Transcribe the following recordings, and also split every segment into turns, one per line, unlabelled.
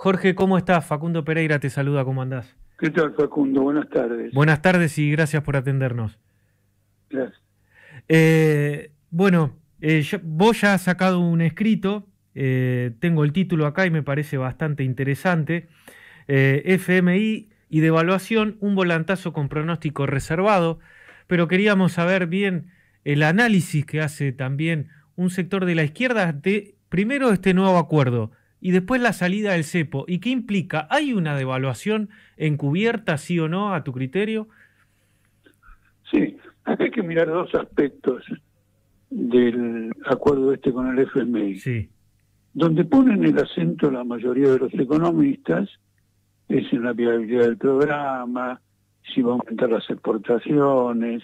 Jorge, ¿cómo estás? Facundo Pereira te saluda, ¿cómo andás?
¿Qué tal, Facundo? Buenas tardes.
Buenas tardes y gracias por atendernos.
Gracias.
Vos ya has sacado un escrito, tengo el título acá y me parece bastante interesante. FMI y devaluación, un volantazo con pronóstico reservado, pero queríamos saber bien el análisis que hace también un sector de la izquierda de primero este nuevo acuerdo y después la salida del cepo. ¿Y qué implica? ¿Hay una devaluación encubierta, sí o no, a tu criterio?
Sí, acá hay que mirar dos aspectos del acuerdo este con el FMI.
Sí,
Donde ponen el acento la mayoría de los economistas es en la viabilidad del programa, si va a aumentar las exportaciones,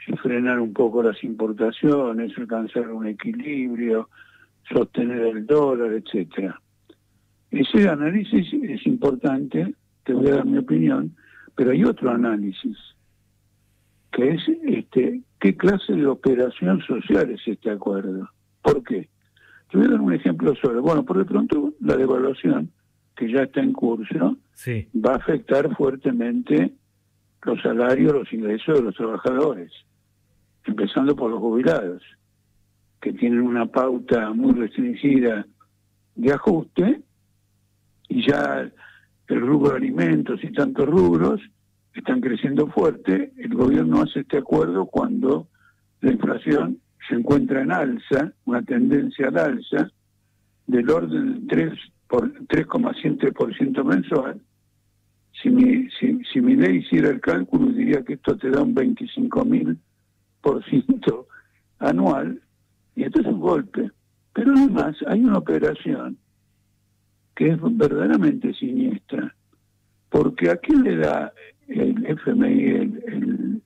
si frenar un poco las importaciones, alcanzar un equilibrio, sostener el dólar, etcétera. Ese análisis es importante, te voy a dar mi opinión, pero hay otro análisis, que es qué clase de operación social es este acuerdo. ¿Por qué? Te voy a dar un ejemplo solo. Bueno, por de pronto la devaluación, que ya está en curso,
sí,
va a afectar fuertemente los salarios, los ingresos de los trabajadores, empezando por los jubilados, que tienen una pauta muy restringida de ajuste, y ya el rubro de alimentos y tantos rubros están creciendo fuerte. El gobierno hace este acuerdo cuando la inflación se encuentra en alza, una tendencia al alza del orden del 3,7% mensual. Si mi ley hiciera el cálculo, diría que esto te da un 25.000% anual, y esto es un golpe. Pero además hay una operación que es verdaderamente siniestra, porque ¿a quién le da el FMI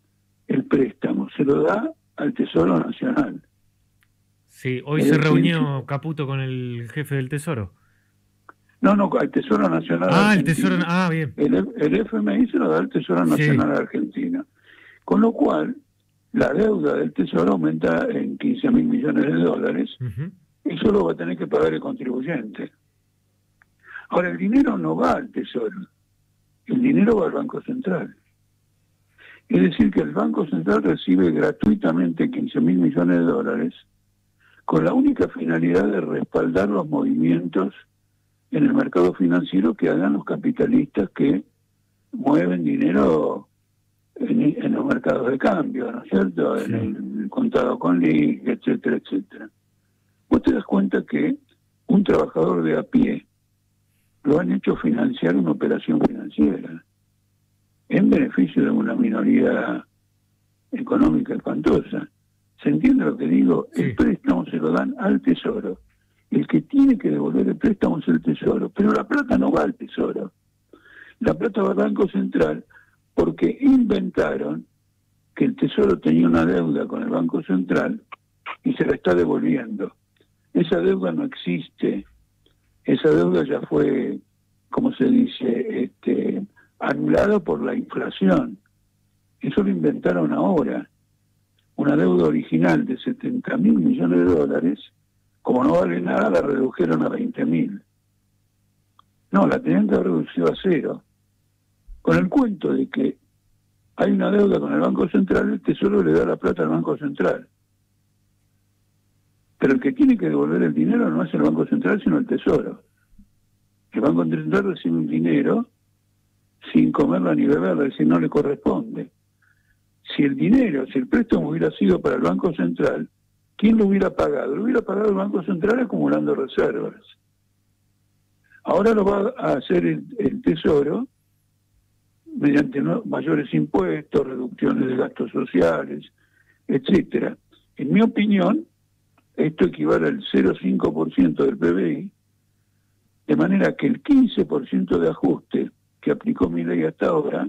el préstamo? Se lo da al Tesoro Nacional.
sí. Hoy
Es
se
decir,
reunió Caputo con el jefe del Tesoro.
no, al Tesoro Nacional
Ah, el Tesoro.
Argentino.
Ah, bien.
El FMI se lo da al Tesoro
Sí,
Nacional Argentino. Con lo cual, la deuda del Tesoro aumenta en 15.000 millones de dólares,
ujú,
y eso lo va a tener que pagar el contribuyente. Ahora, el dinero no va al Tesoro, el dinero va al Banco Central. Es decir, que el Banco Central recibe gratuitamente 15.000 millones de dólares con la única finalidad de respaldar los movimientos en el mercado financiero que hagan los capitalistas que mueven dinero en los mercados de cambio, ¿no es cierto? En
sí,
el contado con liqui, etcétera, etcétera. Vos te das cuenta que un trabajador de a pie lo han hecho financiar una operación financiera en beneficio de una minoría económica espantosa. ¿Se entiende lo que digo? El
sí.
préstamo se lo dan al Tesoro. El que tiene que devolver el préstamo es el Tesoro, pero la plata no va al Tesoro. La plata va al Banco Central porque inventaron que el Tesoro tenía una deuda con el Banco Central y se la está devolviendo. Esa deuda no existe. Esa deuda ya fue, como se dice, anulada por la inflación. Eso lo inventaron ahora. Una deuda original de 70.000 millones de dólares, como no vale nada, la redujeron a 20.000. No, la tenían que haber reducido a cero. Con el cuento de que hay una deuda con el Banco Central, el Tesoro le da la plata al Banco Central. Pero el que tiene que devolver el dinero no es el Banco Central, sino el Tesoro. El Banco Central recibe un dinero sin comerla ni beberla, es decir, no le corresponde. Si el préstamo hubiera sido para el Banco Central, ¿quién lo hubiera pagado? Lo hubiera pagado el Banco Central acumulando reservas. Ahora lo va a hacer el Tesoro mediante mayores impuestos, reducciones de gastos sociales, etcétera. En mi opinión, esto equivale al 0,5% del PBI, de manera que el 15% de ajuste que aplicó Milei hasta ahora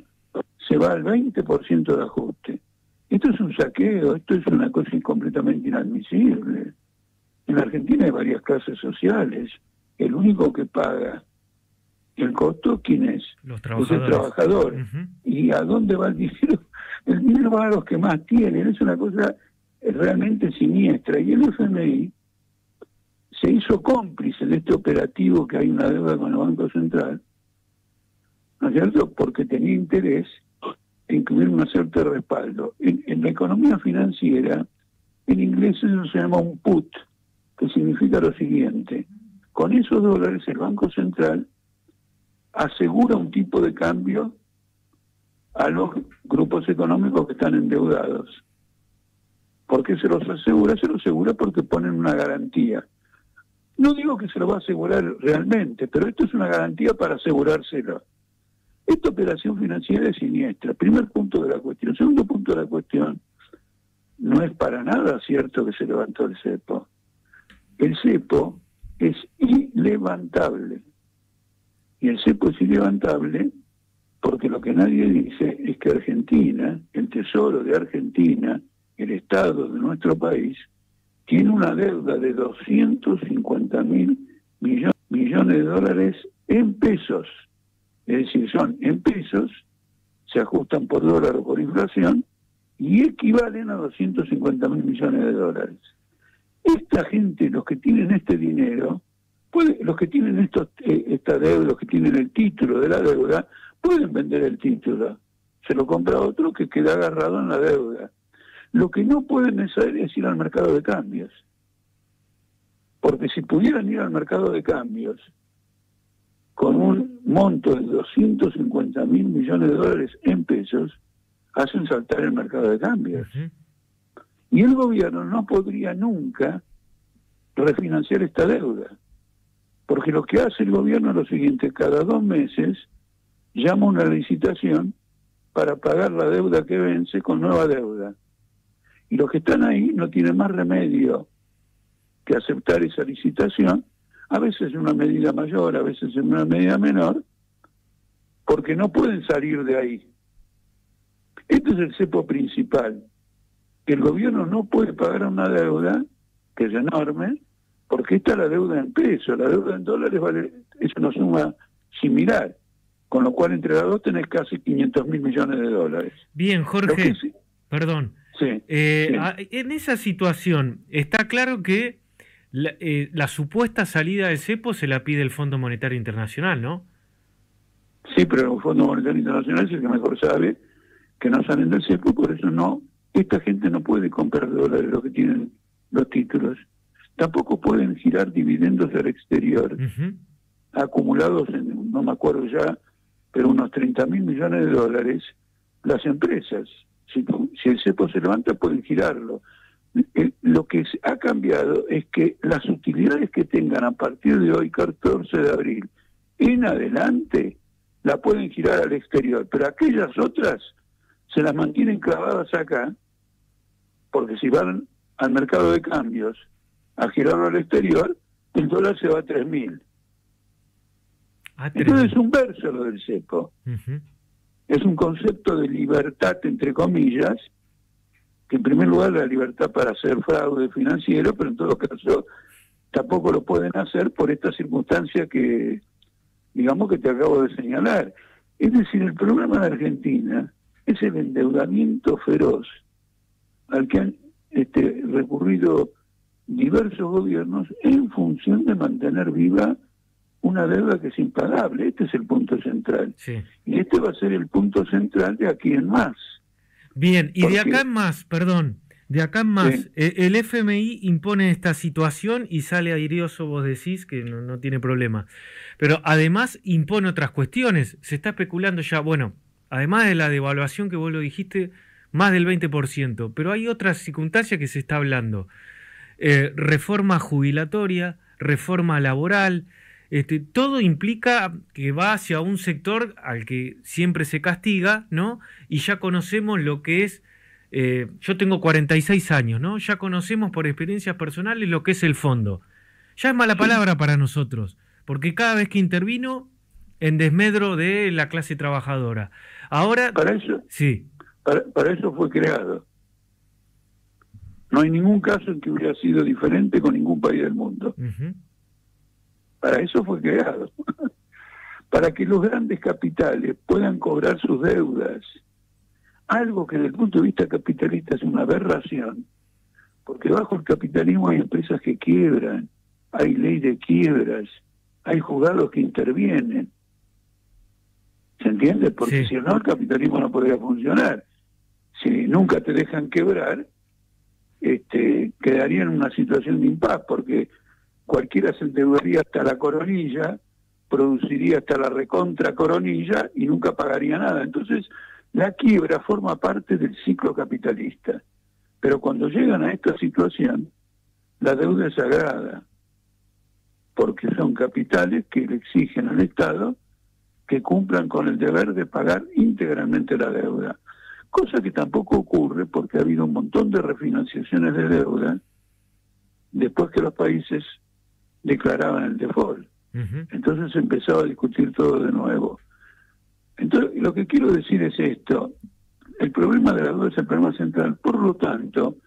se va al 20% de ajuste. Esto es un saqueo, esto es una cosa completamente inadmisible. En la Argentina hay varias clases sociales. El único que paga el costo, ¿quién es?
Los
Es el
trabajadores.
trabajador.
Ujú.
¿Y a dónde va el dinero? El dinero va a los que más tienen. Es una cosa realmente siniestra. Y el FMI se hizo cómplice de este operativo que hay una deuda con el Banco Central, ¿no es cierto?, porque tenía interés en incluir un cierto respaldo. En la economía financiera, en inglés eso se llama un put, que significa lo siguiente: con esos dólares el Banco Central asegura un tipo de cambio a los grupos económicos que están endeudados. ¿Por qué se los asegura? Se los asegura porque ponen una garantía. No digo que se lo va a asegurar realmente, pero esto es una garantía para asegurárselo. Esta operación financiera es siniestra. Primer punto de la cuestión. Segundo punto de la cuestión, no es para nada cierto que se levantó el cepo. El cepo es ilevantable. Y el cepo es ilevantable porque lo que nadie dice es que Argentina, el Tesoro de Argentina, el Estado de nuestro país, tiene una deuda de 250.000 millones de dólares en pesos. Es decir, son en pesos, se ajustan por dólar o por inflación, y equivalen a 250.000 millones de dólares. Esta gente, los que tienen este dinero, los que tienen esta deuda, los que tienen el título de la deuda, pueden vender el título. Se lo compra otro que queda agarrado en la deuda. Lo que no pueden hacer es ir al mercado de cambios. Porque si pudieran ir al mercado de cambios con un monto de 250.000 millones de dólares en pesos, hacen saltar el mercado de cambios. Y el gobierno no podría nunca refinanciar esta deuda. Porque lo que hace el gobierno es lo siguiente: cada 2 meses llama una licitación para pagar la deuda que vence con nueva deuda. Y los que están ahí no tienen más remedio que aceptar esa licitación, a veces en una medida mayor, a veces en una medida menor, porque no pueden salir de ahí. Este es el cepo principal, que el gobierno no puede pagar una deuda que es enorme, porque esta es la deuda en pesos, la deuda en dólares es una suma similar, con lo cual entre las dos tenés casi 500.000 millones de dólares.
Bien, Jorge, perdón.
Sí, sí.
En esa situación, está claro que la supuesta salida del cepo se la pide el Fondo Monetario Internacional, ¿no?
Sí, pero el Fondo Monetario Internacional es el que mejor sabe que no salen del cepo, por eso no, esta gente no puede comprar dólares, los que tienen los títulos. Tampoco pueden girar dividendos al exterior, acumulados en, no me acuerdo ya, pero unos 30.000 millones de dólares, las empresas. Si el cepo se levanta, pueden girarlo. Lo que ha cambiado es que las utilidades que tengan a partir de hoy, 14 de abril, en adelante, la pueden girar al exterior, pero aquellas otras se las mantienen clavadas acá, porque si van al mercado de cambios a girarlo al exterior, el dólar se va a 3.000. Entonces es un verso lo del cepo. Es un concepto de libertad, entre comillas, que en primer lugar la libertad para hacer fraude financiero, pero en todo caso tampoco lo pueden hacer por esta circunstancia que, digamos, que te acabo de señalar. Es decir, el problema de Argentina es el endeudamiento feroz al que han recurrido diversos gobiernos en función de mantener viva una deuda que es impagable. Este es el punto central. Sí. Y este va a ser el punto central de aquí en más.
Bien, y de acá en más, de acá en más, sí. El FMI impone esta situación y sale airioso, vos decís que no tiene problema. Pero además impone otras cuestiones. Se está especulando ya, bueno, además de la devaluación que vos lo dijiste, más del 20%, pero hay otras circunstancias que se está hablando. Reforma jubilatoria, reforma laboral, todo implica que va hacia un sector al que siempre se castiga, ¿no? Y ya conocemos lo que es, yo tengo 46 años, ¿no? Ya conocemos por experiencias personales lo que es el fondo. Ya es mala palabra para nosotros, porque cada vez que intervino en desmedro de la clase trabajadora. Ahora,
para eso,
sí.
Para eso fue creado. No hay ningún caso en que hubiera sido diferente con ningún país del mundo. Para eso fue creado. Para que los grandes capitales puedan cobrar sus deudas. Algo que desde el punto de vista capitalista es una aberración. Porque bajo el capitalismo hay empresas que quiebran, hay ley de quiebras, hay juzgados que intervienen. ¿Se entiende? Porque
Sí.
si no, el capitalismo no podría funcionar. Si nunca te dejan quebrar, quedaría en una situación de impas, porque cualquiera se endeudaría hasta la coronilla, produciría hasta la recontra coronilla y nunca pagaría nada. Entonces, la quiebra forma parte del ciclo capitalista. Pero cuando llegan a esta situación, la deuda es sagrada, porque son capitales que le exigen al Estado que cumplan con el deber de pagar íntegramente la deuda. Cosa que tampoco ocurre porque ha habido un montón de refinanciaciones de deuda después que los países declaraban el default. Entonces se empezaba a discutir todo de nuevo. Entonces, lo que quiero decir es esto: el problema de la deuda es el problema central. Por lo tanto,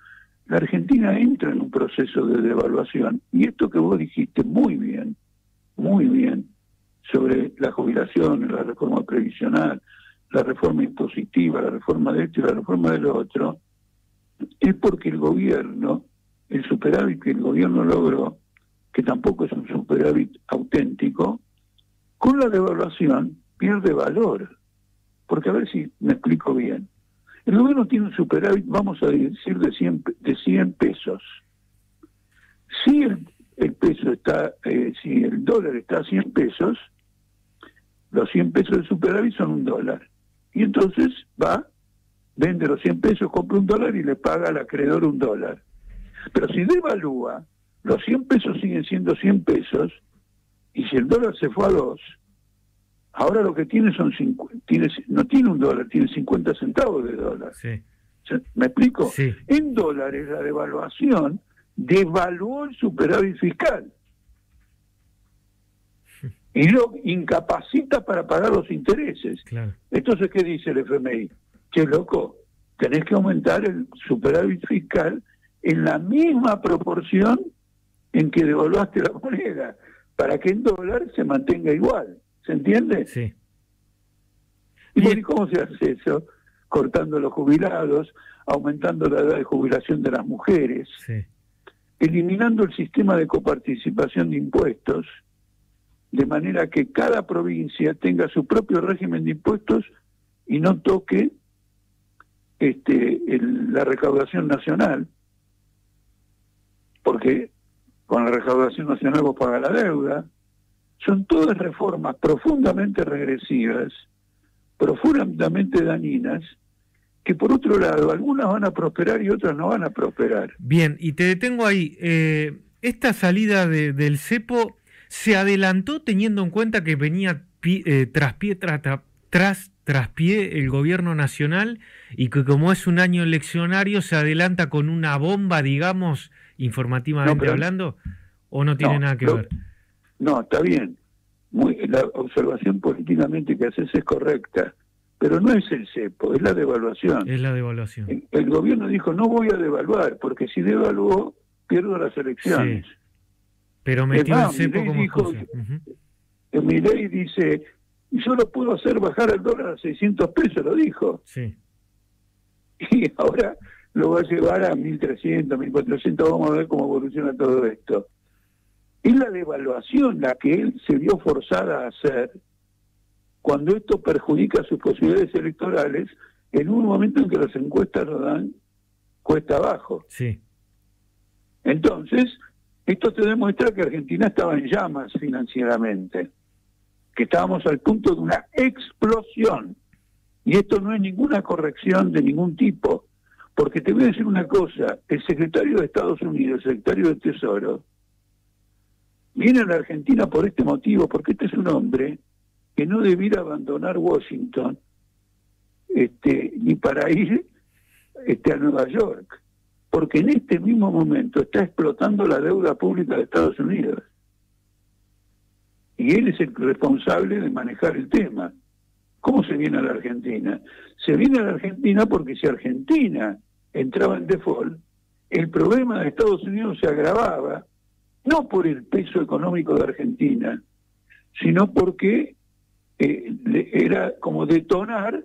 la Argentina entra en un proceso de devaluación, y esto que vos dijiste muy bien, sobre la jubilación, la reforma previsional, la reforma impositiva, la reforma de esto y la reforma de lo otro, es porque el gobierno, el superávit que el gobierno logró, que tampoco es un superávit auténtico, con la devaluación pierde valor. Porque a ver si me explico bien. El gobierno tiene un superávit, vamos a decir, de 100 pesos. Si el peso está, si el dólar está a 100 pesos, los 100 pesos de superávit son $1. Y entonces va, vende los 100 pesos, compra $1 y le paga al acreedor $1. Pero si devalúa, los 100 pesos siguen siendo 100 pesos, y si el dólar se fue a 2, ahora lo que tiene son no tiene $1, tiene 50 centavos de dólar.
Sí.
¿Me explico?
Sí.
En dólares la devaluación devaluó el superávit fiscal y lo incapacita para pagar los intereses.
Claro.
Entonces, ¿qué dice el FMI? Che, loco, tenés que aumentar el superávit fiscal en la misma proporción en que devaluaste la moneda, para que en dólar se mantenga igual. ¿Se entiende?
Sí.
Y bueno, ¿y cómo se hace eso? Cortando los jubilados, aumentando la edad de jubilación de las mujeres,
Sí.
eliminando el sistema de coparticipación de impuestos, de manera que cada provincia tenga su propio régimen de impuestos y no toque la recaudación nacional, porque con la recaudación nacional vos pagas la deuda. Son todas reformas profundamente regresivas, profundamente dañinas, que por otro lado algunas van a prosperar y otras no van a prosperar.
Bien, y te detengo ahí. Esta salida del cepo se adelantó teniendo en cuenta que venía tras pie el gobierno nacional, y que como es un año eleccionario se adelanta con una bomba, digamos, informativamente hablando, ¿o no tiene nada que ver?
No, está bien. La observación políticamente que haces es correcta, pero no es el cepo, es la devaluación.
Es la devaluación.
El gobierno dijo, no voy a devaluar, porque si devaluó, pierdo las elecciones.
Sí. Pero metió el cepo como excusa.
Milei dice, yo lo puedo hacer bajar el dólar a 600 pesos, lo dijo.
Sí.
Y ahora lo va a llevar a 1.300, 1.400, vamos a ver cómo evoluciona todo esto. Es la devaluación la que él se vio forzada a hacer cuando esto perjudica sus posibilidades electorales en un momento en que las encuestas lo dan cuesta abajo.
Sí.
Entonces, esto te demuestra que Argentina estaba en llamas financieramente, que estábamos al punto de una explosión. Y esto no es ninguna corrección de ningún tipo, porque te voy a decir una cosa: el secretario de Estados Unidos, el secretario de Tesoro, viene a la Argentina por este motivo, porque este es un hombre que no debiera abandonar Washington ni para ir a Nueva York, porque en este mismo momento está explotando la deuda pública de Estados Unidos. Y él es el responsable de manejar el tema. ¿Cómo se viene a la Argentina? Se viene a la Argentina porque si Argentina entraba en default, el problema de Estados Unidos se agravaba, no por el peso económico de Argentina, sino porque era como detonar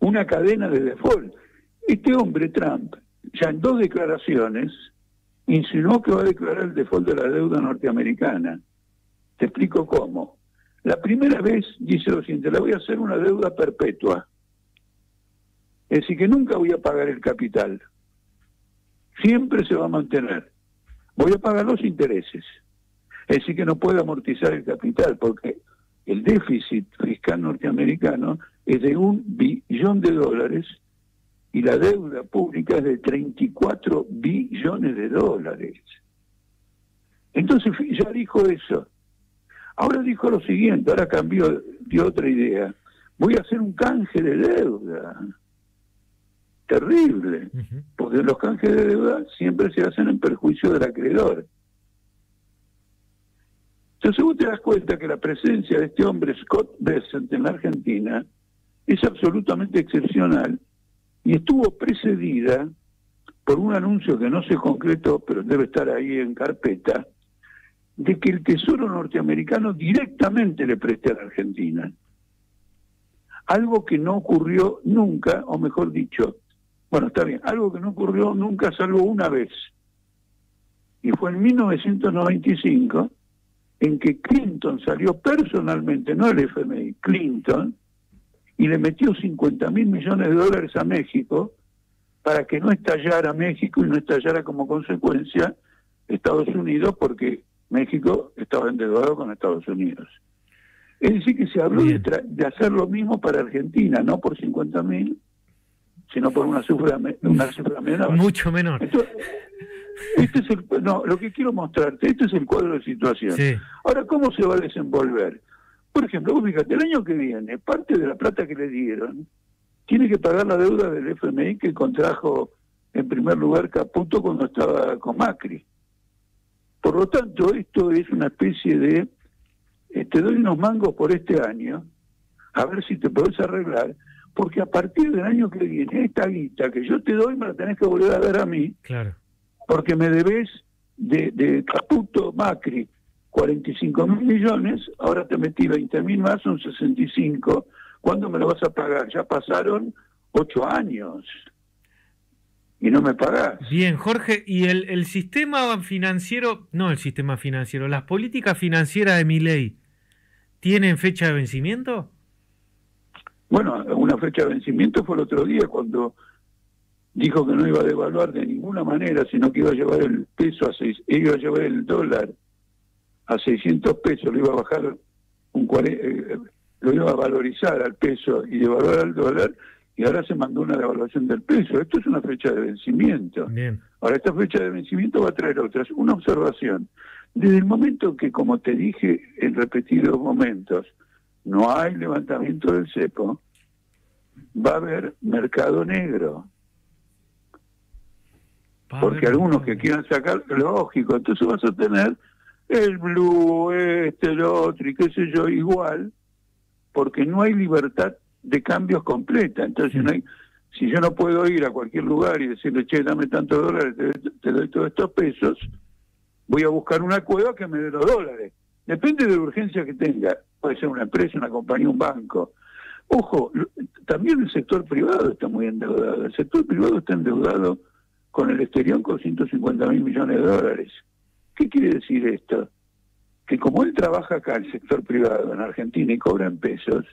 una cadena de default. Este hombre, Trump, ya en 2 declaraciones, insinuó que va a declarar el default de la deuda norteamericana. Te explico cómo. La primera vez dice lo siguiente: le voy a hacer una deuda perpetua. Es decir, que nunca voy a pagar el capital. Siempre se va a mantener. Voy a pagar los intereses. Es decir, que no puede amortizar el capital, porque el déficit fiscal norteamericano es de $1 billón y la deuda pública es de 34 billones de dólares. Entonces ya dijo eso. Ahora dijo lo siguiente, ahora cambió, dio otra idea. Voy a hacer un canje de deuda. Terrible, porque los canjes de deuda siempre se hacen en perjuicio del acreedor. Entonces vos te das cuenta que la presencia de este hombre, Scott Bessent, en la Argentina es absolutamente excepcional y estuvo precedida por un anuncio que no se concretó, pero debe estar ahí en carpeta, de que el Tesoro norteamericano directamente le preste a la Argentina. Algo que no ocurrió nunca, o mejor dicho, bueno, está bien, algo que no ocurrió nunca salvo una vez. Y fue en 1995, en que Clinton salió personalmente, no el FMI, Clinton, y le metió $50.000 millones a México para que no estallara México y no estallara como consecuencia Estados Unidos, porque México estaba endeudado con Estados Unidos. Es decir, que se habló de hacer lo mismo para Argentina, no por 50.000, sino por una cifra menor.
Mucho menor.
Entonces, lo que quiero mostrarte, este es el cuadro de situación.
Sí.
Ahora, ¿cómo se va a desenvolver? Por ejemplo, vos fíjate, el año que viene, parte de la plata que le dieron, tiene que pagar la deuda del FMI que contrajo en primer lugar Caputo cuando estaba con Macri. Por lo tanto, esto es una especie de, te doy unos mangos por este año, a ver si te podés arreglar, porque a partir del año que viene, esta guita que yo te doy me la tenés que volver a dar a mí,
claro,
porque me debés de Caputo, Macri, 45.000 millones, ahora te metí 20.000 más, son 65. ¿Cuándo me lo vas a pagar? Ya pasaron 8 años y no me pagás.
Bien, Jorge, ¿y el sistema financiero, no el sistema financiero, las políticas financieras de Milei, tienen fecha de vencimiento?
Bueno, una fecha de vencimiento fue el otro día cuando dijo que no iba a devaluar de ninguna manera, sino que iba a llevar el peso iba a llevar el dólar a 600 pesos, lo iba a bajar lo iba a valorizar al peso y devaluar al dólar, y ahora se mandó una devaluación del peso. Esto es una fecha de vencimiento.
Bien.
Ahora, esta fecha de vencimiento va a traer otras. Una observación. Desde el momento que, como te dije en repetidos momentos, no hay levantamiento del cepo, va a haber mercado negro. Porque algunos que quieran sacar, lógico, entonces vas a tener el blue, el otro, y qué sé yo, igual, porque no hay libertad de cambios completa. Entonces, no hay, si yo no puedo ir a cualquier lugar y decirle, che, dame tantos dólares, te doy todos estos pesos, voy a buscar una cueva que me dé los dólares. Depende de la urgencia que tenga. Puede ser una empresa, una compañía, un banco. Ojo, también el sector privado está muy endeudado. El sector privado está endeudado con el exterior con 150.000 millones de dólares. ¿Qué quiere decir esto? Que como él trabaja acá, el sector privado, en Argentina, y cobra en pesos,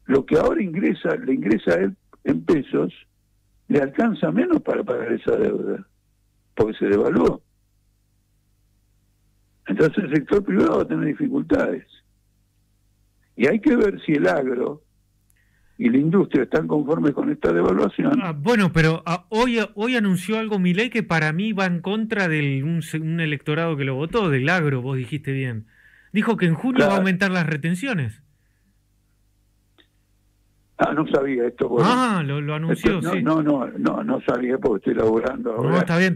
lo que ahora le ingresa a él en pesos, le alcanza menos para pagar esa deuda, porque se devaluó. Entonces el sector privado va a tener dificultades. Y hay que ver si el agro y la industria están conformes con esta devaluación.
Bueno, pero hoy anunció algo Milei que para mí va en contra de un electorado que lo votó, del agro, vos dijiste bien. Dijo que en junio va a aumentar las retenciones.
No sabía esto. Bueno,
lo anunció,
esto,
sí.
No sabía porque estoy laburando ahora.
No, está bien.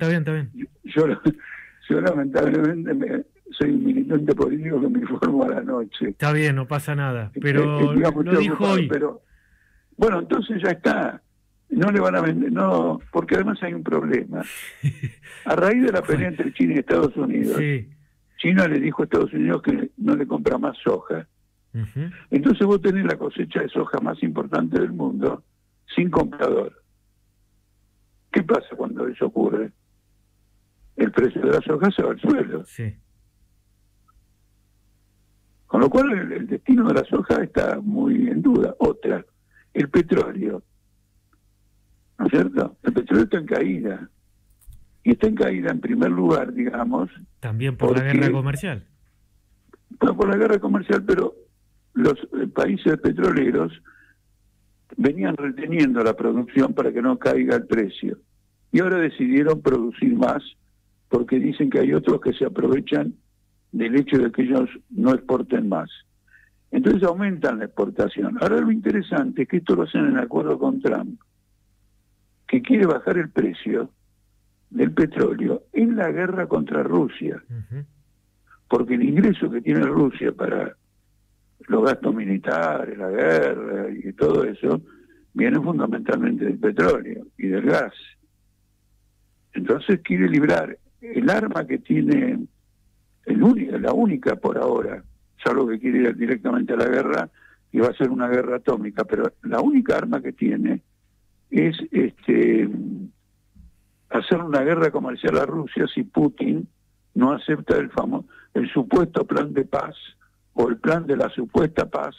Yo lamentablemente soy un militante político que me informo a la noche.
Está bien, no pasa nada, pero lo dijo hoy.
Pero, bueno, entonces ya está. No le van a vender, no, porque además hay un problema. A raíz de la pelea entre China y Estados Unidos, sí. China le dijo a Estados Unidos que no le compra más soja. Entonces vos tenés la cosecha de soja más importante del mundo sin comprador. ¿Qué pasa cuando eso ocurre? el precio de la soja se va al suelo.
Sí.
Con lo cual el destino de la soja está muy en duda. Otra, el petróleo, ¿no es cierto? El petróleo está en caída. Y está en caída en primer lugar, digamos.
También por la guerra comercial.
Bueno, por la guerra comercial, pero los países petroleros venían reteniendo la producción para que no caiga el precio. Y ahora decidieron producir más porque dicen que hay otros que se aprovechan del hecho de que ellos no exporten más. Entonces aumentan la exportación. Ahora lo interesante es que esto lo hacen en acuerdo con Trump, que quiere bajar el precio del petróleo en la guerra contra Rusia. Porque el ingreso que tiene Rusia para los gastos militares, la guerra y todo eso, viene fundamentalmente del petróleo y del gas. Entonces quiere librar el arma que tiene, la única por ahora, salvo que quiere ir directamente a la guerra y va a ser una guerra atómica, pero la única arma que tiene es hacer una guerra comercial a Rusia si Putin no acepta el supuesto plan de paz o el plan de la supuesta paz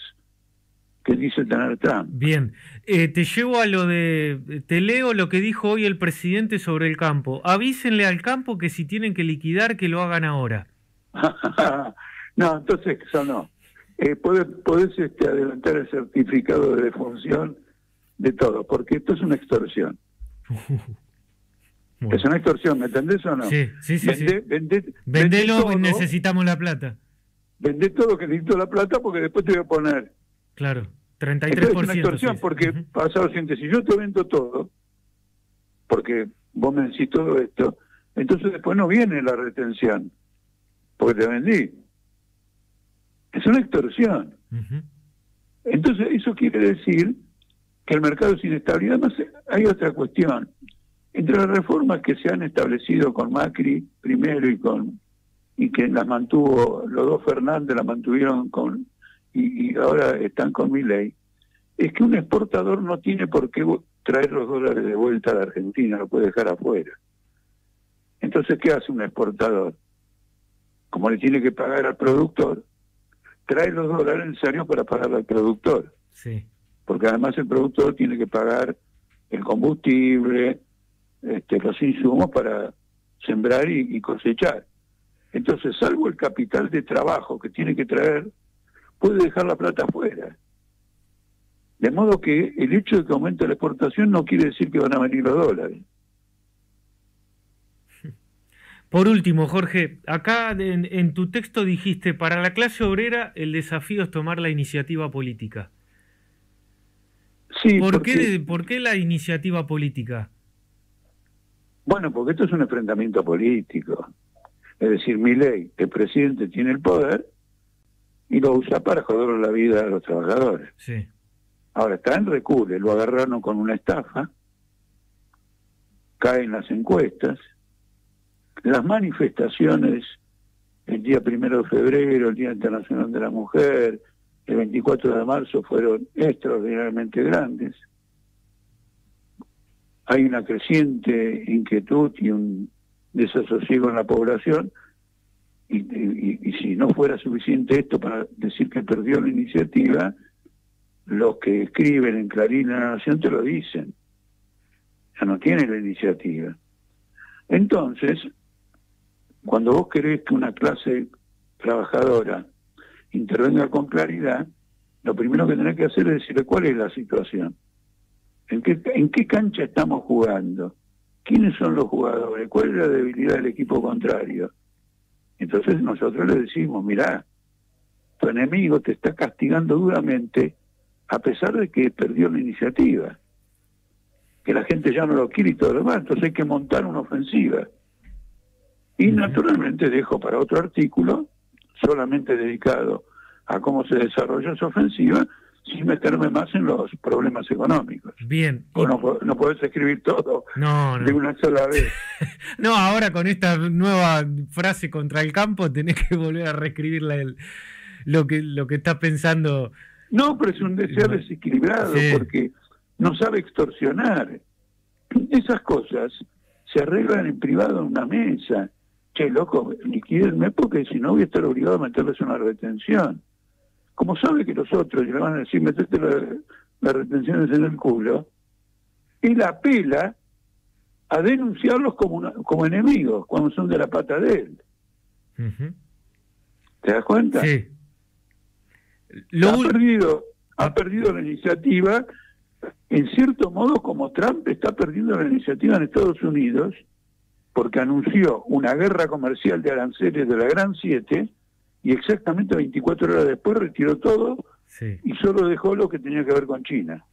que dice tener Trump.
Bien, te llevo a te leo lo que dijo hoy el presidente sobre el campo. Avísenle al campo que si tienen que liquidar, que lo hagan ahora.
No, entonces eso no. Podés adelantar el certificado de defunción de todo, porque esto es una extorsión. Bueno. Es una extorsión, ¿me entendés o no?
Sí. Vendelo, todo, necesitamos la plata.
Vendé todo, que necesito la plata, porque después te voy a poner.
Claro, 33%.
Entonces es una extorsión, porque pasado siguiente, si yo te vendo todo, porque vos me decís todo esto, entonces después no viene la retención, porque te vendí. Es una extorsión. Entonces eso quiere decir que el mercado es inestable. Y además hay otra cuestión. Entre las reformas que se han establecido con Macri primero y que las mantuvo, los dos Fernández las mantuvieron y ahora están con Milei, es que un exportador no tiene por qué traer los dólares de vuelta a la Argentina, lo puede dejar afuera. Entonces, ¿qué hace un exportador? Como le tiene que pagar al productor, trae los dólares necesarios para pagarle al productor.
Sí.
Porque además el productor tiene que pagar el combustible, los insumos para sembrar y cosechar. Entonces, salvo el capital de trabajo que tiene que traer, puede dejar la plata afuera. De modo que el hecho de que aumente la exportación no quiere decir que van a venir los dólares.
Por último, Jorge, acá en tu texto dijiste, para la clase obrera el desafío es tomar la iniciativa política.
Sí,
¿Por qué la iniciativa política?
Bueno, porque esto es un enfrentamiento político. Es decir, Milei, el presidente, tiene el poder y lo usa para joder la vida a los trabajadores.
Sí.
Ahora, está en recule, lo agarraron con una estafa, caen las encuestas, las manifestaciones el día 1 de febrero, el Día Internacional de la Mujer, el 24 de marzo fueron extraordinariamente grandes. Hay una creciente inquietud y un desasosiego en la población, y si no fuera suficiente esto para decir que perdió la iniciativa, los que escriben en Clarín y La Nación te lo dicen. Ya no tiene la iniciativa. Entonces, cuando vos querés que una clase trabajadora intervenga con claridad, lo primero que tenés que hacer es decirle cuál es la situación. ¿En qué cancha estamos jugando? ¿Quiénes son los jugadores? ¿Cuál es la debilidad del equipo contrario? Entonces nosotros le decimos, mirá, tu enemigo te está castigando duramente a pesar de que perdió la iniciativa, que la gente ya no lo quiere y todo lo demás, entonces hay que montar una ofensiva. Y naturalmente dejo para otro artículo, solamente dedicado a cómo se desarrolla esa ofensiva, sin meterme más en los problemas económicos.
Bien.
No podés escribir todo de una sola vez.
No, ahora con esta nueva frase contra el campo tenés que volver a reescribir lo que está pensando.
No, pero es un deseo desequilibrado, porque no sabe extorsionar. Esas cosas se arreglan en privado en una mesa. Che, loco, liquídenme porque si no voy a estar obligado a meterles una retención. Como sabe que los otros le van a decir, metete las retenciones en el culo, él apela a denunciarlos como enemigos, cuando son de la pata de él. ¿Te das cuenta?
Sí.
Ha perdido la iniciativa, en cierto modo, como Trump está perdiendo la iniciativa en Estados Unidos, porque anunció una guerra comercial de aranceles de la Gran 7 y exactamente 24 horas después retiró todo y solo dejó lo que tenía que ver con China.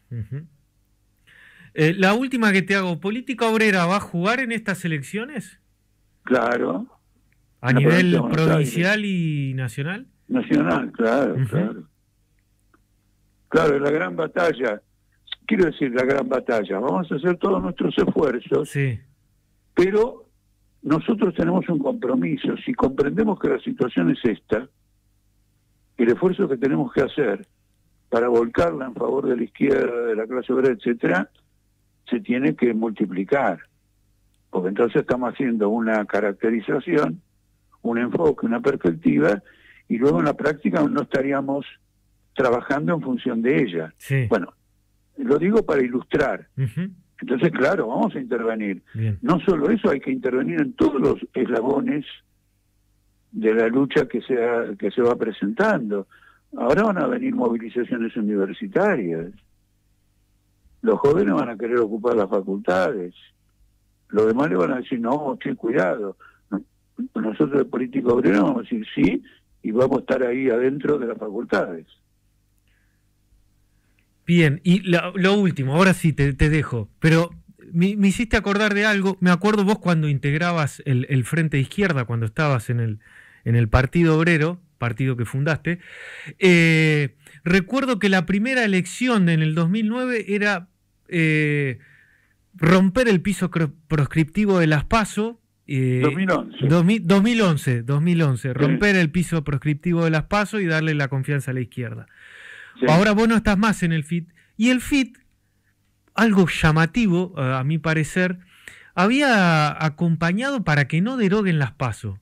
La última que te hago, ¿Política Obrera va a jugar en estas elecciones?
Claro.
¿A nivel provincial y nacional?
Nacional, claro, claro. Claro, es la gran batalla. Quiero decir, la gran batalla. Vamos a hacer todos nuestros esfuerzos, pero nosotros tenemos un compromiso. Si comprendemos que la situación es esta, el esfuerzo que tenemos que hacer para volcarla en favor de la izquierda, de la clase obrera, etcétera, se tiene que multiplicar. Porque entonces estamos haciendo una caracterización, un enfoque, una perspectiva, y luego en la práctica no estaríamos trabajando en función de ella. Bueno, lo digo para ilustrar. Entonces, claro, vamos a intervenir. No solo eso, hay que intervenir en todos los eslabones de la lucha que se va presentando. Ahora van a venir movilizaciones universitarias. Los jóvenes van a querer ocupar las facultades. Los demás le van a decir, no, che, cuidado. Nosotros de Política Obrera vamos a decir sí y vamos a estar ahí adentro de las facultades.
Bien, y lo último, ahora sí te dejo, pero me hiciste acordar de algo. Me acuerdo vos cuando integrabas el Frente de Izquierda, cuando estabas en el Partido Obrero, partido que fundaste. Recuerdo que la primera elección en el 2009 era romper el piso proscriptivo de las PASO. 2011, romper el piso proscriptivo de las PASO y darle la confianza a la izquierda. Ahora vos no estás más en el FIT, y el FIT, algo llamativo a mi parecer, había acompañado para que no deroguen las PASO.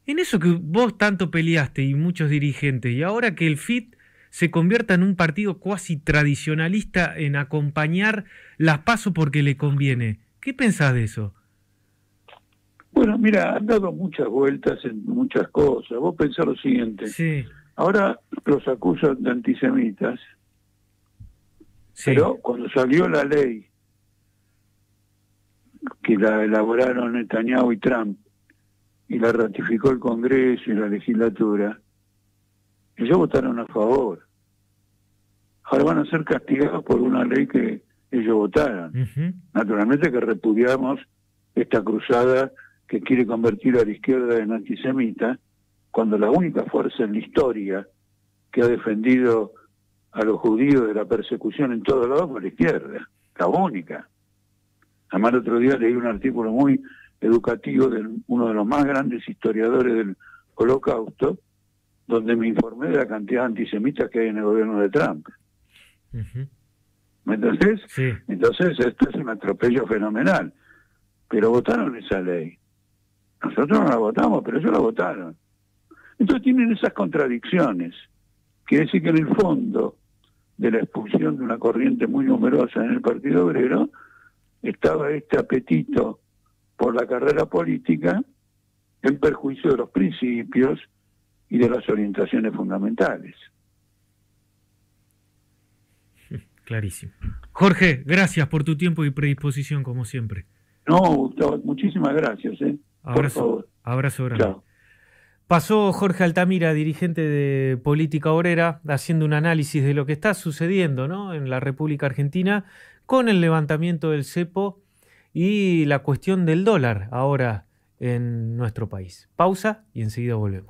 En eso que vos tanto peleaste y muchos dirigentes, y ahora que el FIT se convierta en un partido cuasi tradicionalista en acompañar las PASO porque le conviene. ¿Qué pensás de eso?
Bueno, mira, han dado muchas vueltas en muchas cosas. Vos pensás lo siguiente. Ahora los acusan de antisemitas, pero cuando salió la ley que la elaboraron Netanyahu y Trump y la ratificó el Congreso y la legislatura, ellos votaron a favor. Ahora van a ser castigados por una ley que ellos votaron. Naturalmente que repudiamos esta cruzada que quiere convertir a la izquierda en antisemita, cuando la única fuerza en la historia que ha defendido a los judíos de la persecución en todos lados fue la izquierda, la única. Además, el otro día leí un artículo muy educativo de uno de los más grandes historiadores del Holocausto, donde me informé de la cantidad de antisemitas que hay en el gobierno de Trump. ¿Me entendés? Entonces, esto es un atropello fenomenal. Pero votaron esa ley. Nosotros no la votamos, pero ellos la votaron. Entonces tienen esas contradicciones. Quiere decir que en el fondo de la expulsión de una corriente muy numerosa en el Partido Obrero estaba este apetito por la carrera política en perjuicio de los principios y de las orientaciones fundamentales.
Clarísimo. Jorge, gracias por tu tiempo y predisposición, como siempre.
No, Gustavo, muchísimas gracias. Por favor.
Abrazo grande.
Chao.
Pasó Jorge Altamira, dirigente de Política Obrera, haciendo un análisis de lo que está sucediendo, ¿no?, en la República Argentina con el levantamiento del cepo y la cuestión del dólar ahora en nuestro país. Pausa y enseguida volvemos.